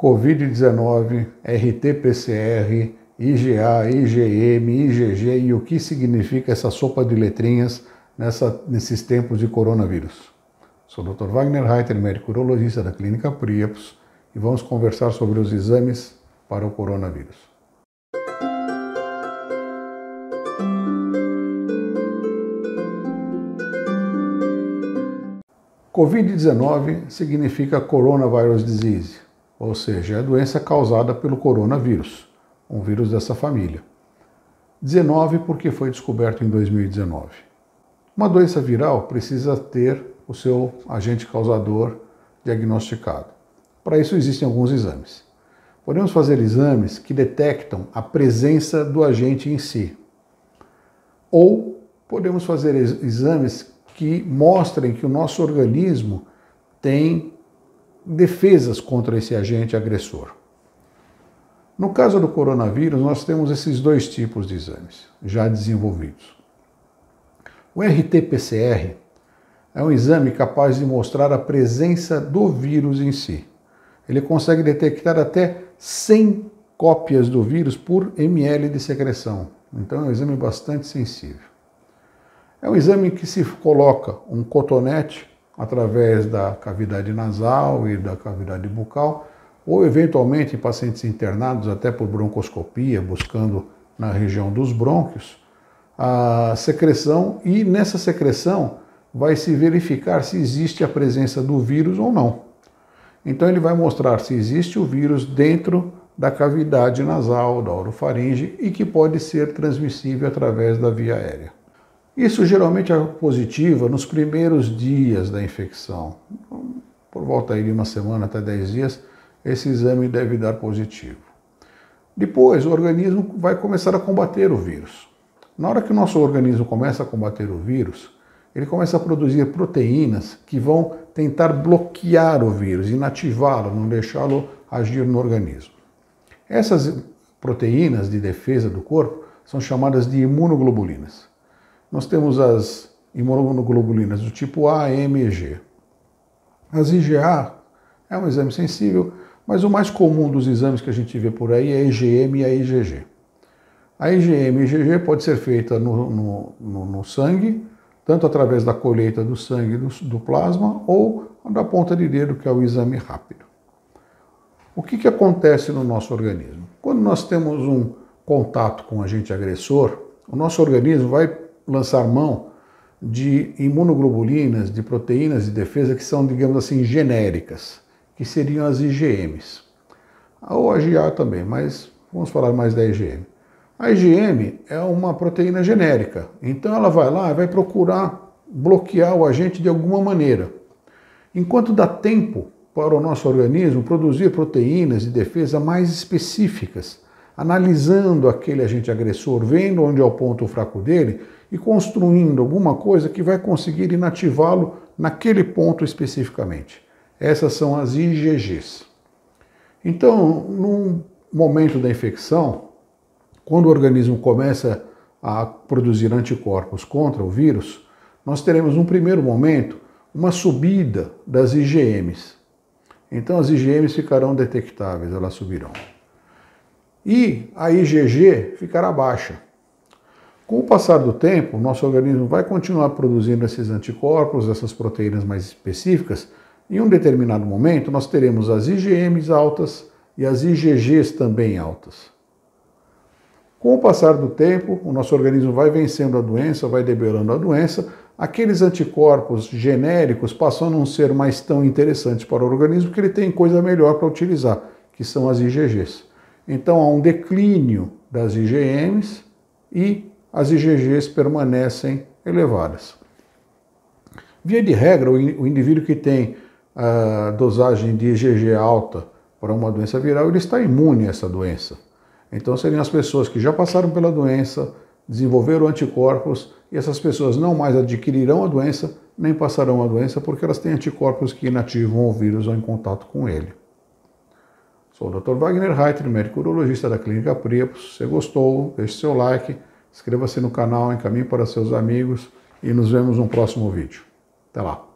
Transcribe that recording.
Covid-19, RT-PCR, IgA, IgM, IgG e o que significa essa sopa de letrinhas nesses tempos de coronavírus. Sou o Dr. Wagner Reiter, médico urologista da Clínica Priapos, e vamos conversar sobre os exames para o coronavírus. Covid-19 significa Coronavirus Disease, ou seja, é a doença causada pelo coronavírus, um vírus dessa família. 19 porque foi descoberto em 2019. Uma doença viral precisa ter o seu agente causador diagnosticado. Para isso existem alguns exames. Podemos fazer exames que detectam a presença do agente em si. Ou podemos fazer exames que mostrem que o nosso organismo tem defesas contra esse agente agressor. No caso do coronavírus, nós temos esses dois tipos de exames já desenvolvidos. O RT-PCR é um exame capaz de mostrar a presença do vírus em si. Ele consegue detectar até 100 cópias do vírus por ml de secreção. Então é um exame bastante sensível. É um exame que se coloca um cotonete através da cavidade nasal e da cavidade bucal, ou eventualmente em pacientes internados até por broncoscopia, buscando na região dos brônquios, a secreção, e nessa secreção vai se verificar se existe a presença do vírus ou não. Então ele vai mostrar se existe o vírus dentro da cavidade nasal, da orofaringe, e que pode ser transmissível através da via aérea. Isso geralmente é positivo nos primeiros dias da infecção. Por volta aí de uma semana até 10 dias, esse exame deve dar positivo. Depois, o organismo vai começar a combater o vírus. Na hora que o nosso organismo começa a combater o vírus, ele começa a produzir proteínas que vão tentar bloquear o vírus, inativá-lo, não deixá-lo agir no organismo. Essas proteínas de defesa do corpo são chamadas de imunoglobulinas. Nós temos as imunoglobulinas do tipo A, M e G. As IgA é um exame sensível, mas o mais comum dos exames que a gente vê por aí é a IgM e a IgG. A IgM e a IgG pode ser feita no sangue, tanto através da colheita do sangue do plasma ou da ponta de dedo, que é o exame rápido. O que acontece no nosso organismo? Quando nós temos um contato com o agente agressor, o nosso organismo vai lançar mão de imunoglobulinas, de proteínas de defesa que são, digamos assim, genéricas, que seriam as IgMs. Ou a IgA também, mas vamos falar mais da IgM. A IgM é uma proteína genérica, então ela vai lá e vai procurar bloquear o agente de alguma maneira. Enquanto dá tempo para o nosso organismo produzir proteínas de defesa mais específicas, analisando aquele agente agressor, vendo onde é o ponto fraco dele e construindo alguma coisa que vai conseguir inativá-lo naquele ponto especificamente. Essas são as IgGs. Então, no momento da infecção, quando o organismo começa a produzir anticorpos contra o vírus, nós teremos num primeiro momento uma subida das IgMs. Então as IgMs ficarão detectáveis, elas subirão. E a IgG ficará baixa. Com o passar do tempo, o nosso organismo vai continuar produzindo esses anticorpos, essas proteínas mais específicas, e em um determinado momento nós teremos as IgMs altas e as IgGs também altas. Com o passar do tempo, o nosso organismo vai vencendo a doença, vai debelando a doença, aqueles anticorpos genéricos passam a não ser mais tão interessantes para o organismo, porque ele tem coisa melhor para utilizar, que são as IgGs. Então há um declínio das IgMs e as IgGs permanecem elevadas. Via de regra, o indivíduo que tem a dosagem de IgG alta para uma doença viral, ele está imune a essa doença. Então seriam as pessoas que já passaram pela doença, desenvolveram anticorpos, e essas pessoas não mais adquirirão a doença, nem passarão a doença, porque elas têm anticorpos que inativam o vírus ao em contato com ele. Sou o Dr. Wagner Reiter, médico urologista da Clínica Priapos. Se você gostou, deixe seu like, inscreva-se no canal, encaminhe para seus amigos e nos vemos no próximo vídeo. Até lá!